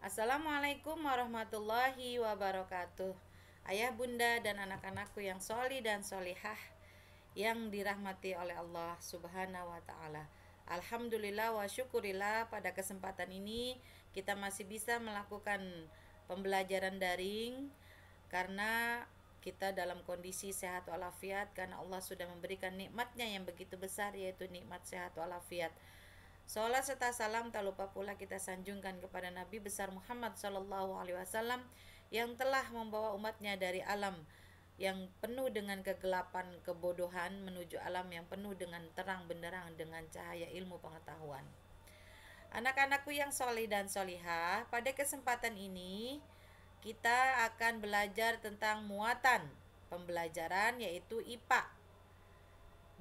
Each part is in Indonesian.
Assalamualaikum warahmatullahi wabarakatuh. Ayah, bunda, dan anak-anakku yang soli dan solihah yang dirahmati oleh Allah subhanahu wa ta'ala. Alhamdulillah wa syukurillah, pada kesempatan ini kita masih bisa melakukan pembelajaran daring karena kita dalam kondisi sehat walafiat, karena Allah sudah memberikan nikmatnya yang begitu besar, yaitu nikmat sehat walafiat. Salat serta salam tak lupa pula kita sanjungkan kepada Nabi besar Muhammad Sallallahu Alaihi Wasallam yang telah membawa umatnya dari alam yang penuh dengan kegelapan kebodohan menuju alam yang penuh dengan terang benderang dengan cahaya ilmu pengetahuan. Anak-anakku yang soleh dan solihah, pada kesempatan ini kita akan belajar tentang muatan pembelajaran, yaitu IPA.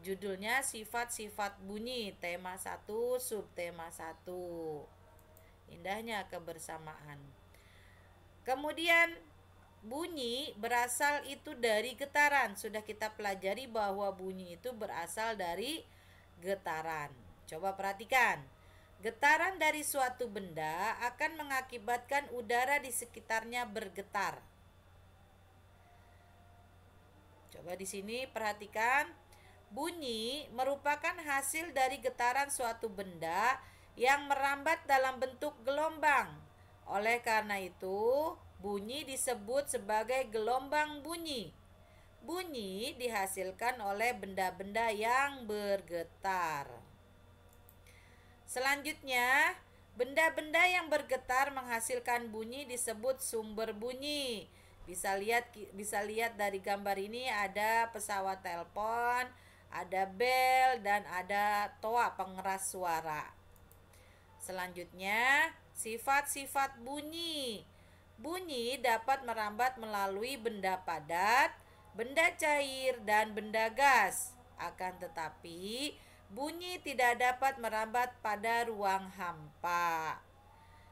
Judulnya sifat-sifat bunyi, tema 1, subtema 1. Indahnya kebersamaan. Kemudian bunyi berasal itu dari getaran. Sudah kita pelajari bahwa bunyi itu berasal dari getaran. Coba perhatikan. Getaran dari suatu benda akan mengakibatkan udara di sekitarnya bergetar. Coba di sini perhatikan. Bunyi merupakan hasil dari getaran suatu benda yang merambat dalam bentuk gelombang. Oleh karena itu, bunyi disebut sebagai gelombang bunyi. Bunyi dihasilkan oleh benda-benda yang bergetar. Selanjutnya, benda-benda yang bergetar menghasilkan bunyi disebut sumber bunyi. Bisa lihat dari gambar ini, ada pesawat telepon, ada bel, dan ada toa pengeras suara. Selanjutnya, sifat-sifat bunyi. Bunyi dapat merambat melalui benda padat, benda cair, dan benda gas. Akan tetapi, bunyi tidak dapat merambat pada ruang hampa.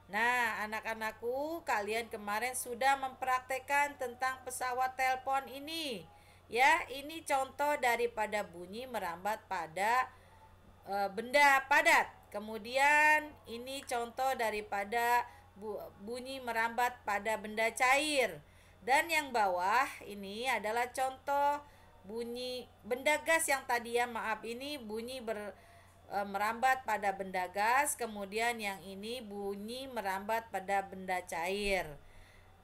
Nah, anak-anakku, kalian kemarin sudah mempraktekkan tentang pesawat telepon ini. Ya, ini contoh daripada bunyi merambat pada benda padat. Kemudian ini contoh daripada bunyi merambat pada benda cair. Dan yang bawah ini adalah contoh bunyi benda gas yang tadi ya, maaf, ini bunyi merambat pada benda gas. Kemudian yang ini bunyi merambat pada benda cair.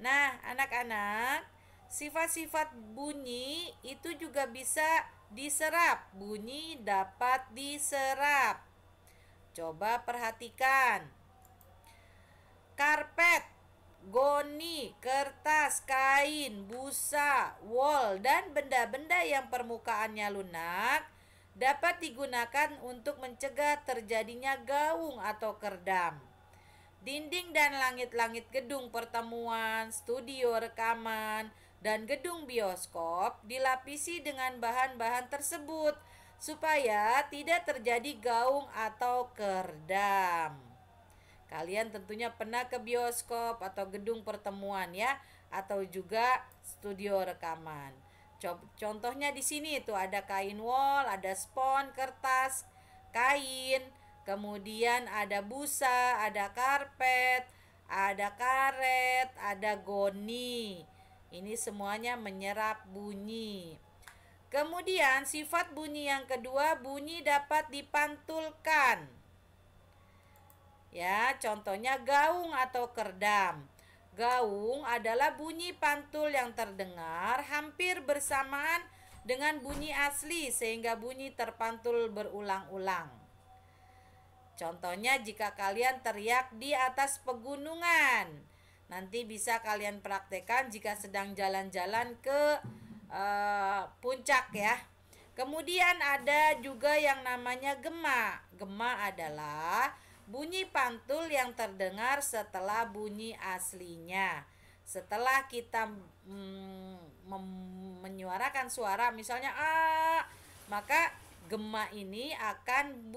Nah, anak-anak, sifat-sifat bunyi itu juga bisa diserap. Bunyi dapat diserap. Coba perhatikan. Karpet, goni, kertas, kain, busa, wol, dan benda-benda yang permukaannya lunak dapat digunakan untuk mencegah terjadinya gaung atau kerdam. Dinding dan langit-langit gedung pertemuan, studio rekaman, dan gedung bioskop dilapisi dengan bahan-bahan tersebut supaya tidak terjadi gaung atau kerdam. Kalian tentunya pernah ke bioskop atau gedung pertemuan ya, atau juga studio rekaman. Contohnya di sini itu ada kain wol, ada spons, kertas, kain, kemudian ada busa, ada karpet, ada karet, ada goni. Ini semuanya menyerap bunyi. Kemudian sifat bunyi yang kedua, bunyi dapat dipantulkan. Ya, contohnya gaung atau kerdam. Gaung adalah bunyi pantul yang terdengar hampir bersamaan dengan bunyi asli sehingga bunyi terpantul berulang-ulang. Contohnya jika kalian teriak di atas pegunungan. Nanti bisa kalian praktekkan jika sedang jalan-jalan ke puncak ya. Kemudian ada juga yang namanya gema. Gema adalah bunyi pantul yang terdengar setelah bunyi aslinya. Setelah kita menyuarakan suara misalnya a, maka gema ini akan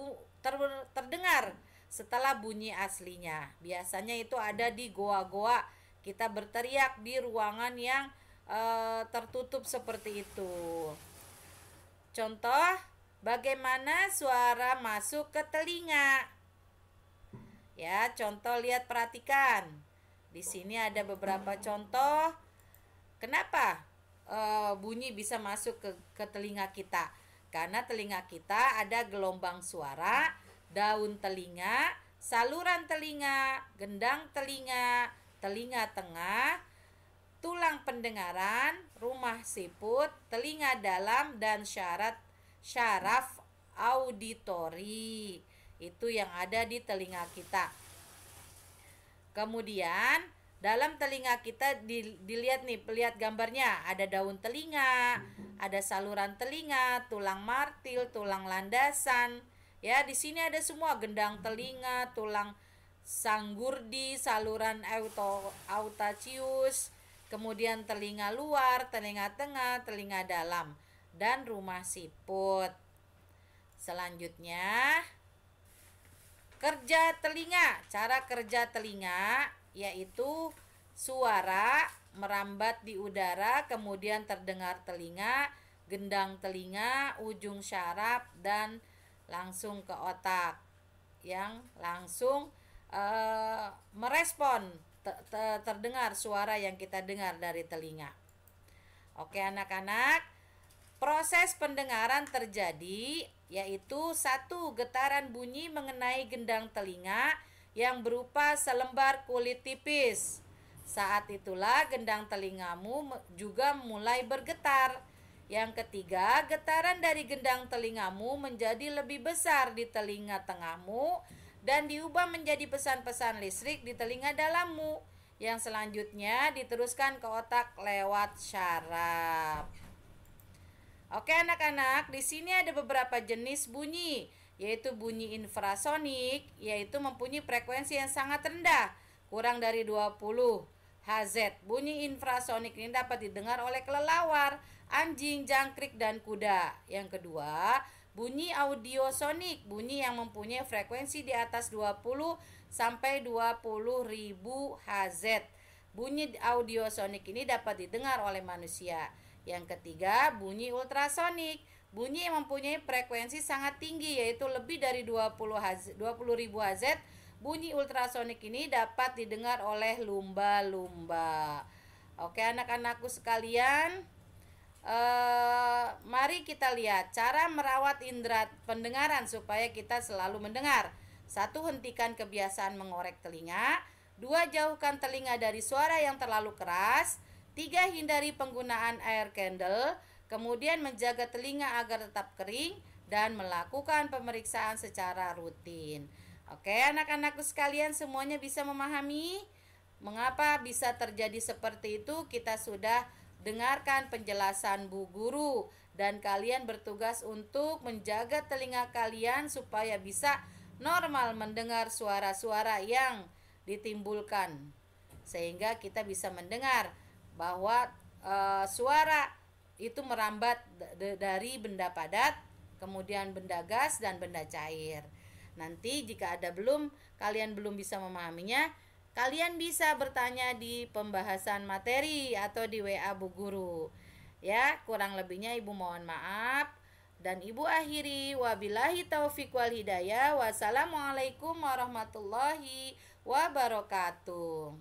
terdengar setelah bunyi aslinya. Biasanya itu ada di goa-goa. Kita berteriak di ruangan yang tertutup seperti itu. Contoh, bagaimana suara masuk ke telinga. Ya, contoh, lihat, perhatikan. Di sini ada beberapa contoh. Kenapa bunyi bisa masuk ke telinga kita? Karena telinga kita ada gelombang suara, daun telinga, saluran telinga, gendang telinga, telinga tengah, tulang pendengaran, rumah siput, telinga dalam, dan syaraf auditori. Itu yang ada di telinga kita. Kemudian dalam telinga kita dilihat nih, lihat gambarnya, ada daun telinga, ada saluran telinga, tulang martil, tulang landasan. Ya, di sini ada semua, gendang telinga, tulang sanggurdi, saluran autacius, kemudian telinga luar, telinga tengah, telinga dalam, dan rumah siput. Selanjutnya, kerja telinga. Cara kerja telinga yaitu suara merambat di udara, kemudian terdengar telinga, gendang telinga, ujung syaraf, dan langsung ke otak yang langsung merespon terdengar suara yang kita dengar dari telinga. Oke anak-anak, proses pendengaran terjadi yaitu satu, getaran bunyi mengenai gendang telinga yang berupa selembar kulit tipis. Saat itulah gendang telingamu juga mulai bergetar. Yang ketiga, getaran dari gendang telingamu menjadi lebih besar di telinga tengahmu dan diubah menjadi pesan-pesan listrik di telinga dalammu, yang selanjutnya diteruskan ke otak lewat syaraf. Oke anak-anak, di sini ada beberapa jenis bunyi, yaitu bunyi infrasonik, yaitu mempunyai frekuensi yang sangat rendah, kurang dari 20 Hz. Bunyi infrasonik ini dapat didengar oleh kelelawar, anjing, jangkrik, dan kuda. Yang kedua, bunyi audiosonik, bunyi yang mempunyai frekuensi di atas 20 sampai 20.000 Hz. Bunyi audiosonik ini dapat didengar oleh manusia. Yang ketiga, bunyi ultrasonik, bunyi yang mempunyai frekuensi sangat tinggi, yaitu lebih dari 20.000 Hz. Bunyi ultrasonik ini dapat didengar oleh lumba-lumba. Oke anak-anakku sekalian, mari kita lihat cara merawat indera pendengaran supaya kita selalu mendengar. 1. Hentikan kebiasaan mengorek telinga. 2. Jauhkan telinga dari suara yang terlalu keras. 3. Hindari penggunaan air candle. Kemudian menjaga telinga agar tetap kering dan melakukan pemeriksaan secara rutin. Oke anak-anakku sekalian, semuanya bisa memahami mengapa bisa terjadi seperti itu? Kita sudah dengarkan penjelasan Bu Guru, dan kalian bertugas untuk menjaga telinga kalian supaya bisa normal mendengar suara-suara yang ditimbulkan, sehingga kita bisa mendengar bahwa suara itu merambat dari benda padat, kemudian benda gas, dan benda cair. Nanti jika kalian belum bisa memahaminya, kalian bisa bertanya di pembahasan materi atau di WA Bu Guru. Ya, kurang lebihnya Ibu mohon maaf. Dan Ibu akhiri, wabillahi taufiq wal hidayah. Wassalamualaikum warahmatullahi wabarakatuh.